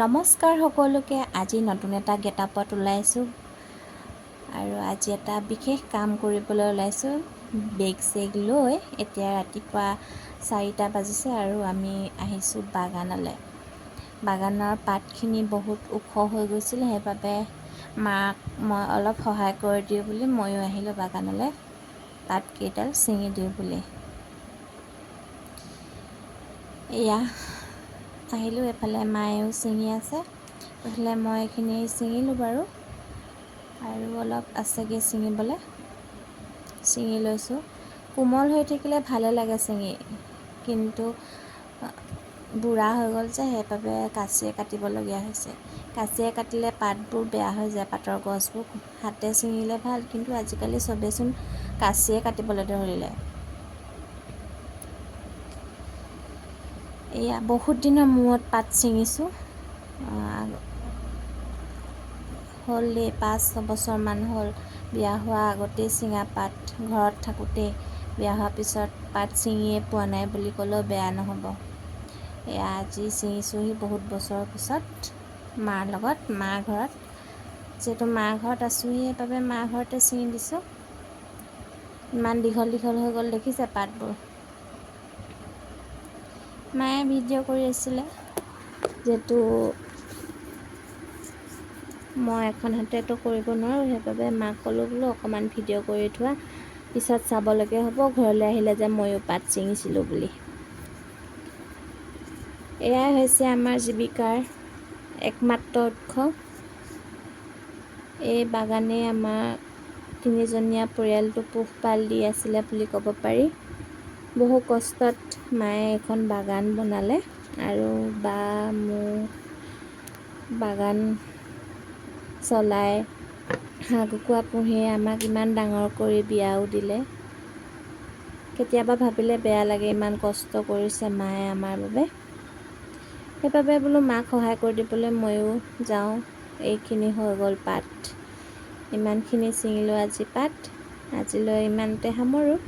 নমস্কাৰ সকলোকে। আজি নতুন এটা গেটআপত ওলাইছোঁ আৰু আজি এটা বিশেষ কাম কৰিবলৈ ওলাইছোঁ। বেগ চেগ লৈ এতিয়া ৰাতিপুৱা 4টা বাজিছে আৰু আমি আহিছোঁ বাগানলৈ। বাগানৰ পাতখিনি বহুত ওখ হৈ গৈছিল, সেইবাবে মাক মই অলপ সহায় কৰি দিওঁ বুলি ময়ো আহিলোঁ বাগানলৈ, পাতকেইডাল ছিঙি দিওঁ বুলি। এয়া আহিলোঁ, এফালে মায়েও ছিঙি আছে, গতিকে মই এইখিনি ছিঙিলোঁ বাৰু, আৰু অলপ আছেগৈ ছিঙিবলৈ। ছিঙি লৈছোঁ। কোমল হৈ থাকিলে ভালে লাগে ছিঙি, কিন্তু বুঢ়া হৈ গ'ল যে সেইবাবে কাঁচিয়ে কাটিবলগীয়া হৈছে। কাঁচিয়ে কাটিলে পাতবোৰ বেয়া হৈ যায়, পাতৰ গছবোৰ। হাতে ছিঙিলে ভাল, কিন্তু আজিকালি চবেইচোন কাঁচিয়ে কাটিবলৈ ধৰিলে। এয়া বহুত দিনৰ মূৰত পাত ছিঙিছোঁ। হ'ল দেই, 5-6 বছৰমান হ'ল। বিয়া হোৱা আগতেই ছিঙা পাত, ঘৰত থাকোঁতেই। বিয়া হোৱাৰ পিছত পাত ছিঙিয়ে পোৱা নাই বুলি ক'লেও বেয়া নহ'ব। এয়া আজি ছিঙিছোঁহি বহুত বছৰৰ পিছত মাৰ লগত, মাৰ ঘৰত। যিহেতু মাৰ ঘৰত আছোঁহি, সেইবাবে মাৰ ঘৰতে ছিঙি দিছোঁ। ইমান দীঘল দীঘল হৈ গ'ল দেখিছে পাতবোৰ। মায়ে ভিডিঅ' কৰি আছিলে, যিহেতু মই এখন হাতেতো কৰিব নোৱাৰোঁ, সেইবাবে মাক ক'লোঁ বোলো অকণমান ভিডিঅ' কৰি থোৱা, পিছত চাবলৈকে হ'ব ঘৰলৈ আহিলে যে ময়ো পাত ছিঙিছিলোঁ বুলি। এয়াই হৈছে আমাৰ জীৱিকাৰ একমাত্ৰ উৎস। এই বাগানেই আমাৰ 3জনীয়া পৰিয়ালটো পোহপাল দি আছিলে বুলি ক'ব পাৰি। বহু কষ্টত মায়ে এখন বাগান বনালে, আৰু বা মোৰ বাগান চলাই হাঁহ কুকুৰা পুহিয়ে আমাক ইমান ডাঙৰ কৰি বিয়াও দিলে। কেতিয়াবা ভাবিলে বেয়া লাগে, ইমান কষ্ট কৰিছে মায়ে আমাৰ বাবে। সেইবাবে বোলো মাক সহায় কৰি দিবলৈ ময়ো যাওঁ। এইখিনি হৈ গ'ল পাত, ইমানখিনি ছিঙিলোঁ আজি পাত। আজিলৈ ইমানতে সামৰোঁ।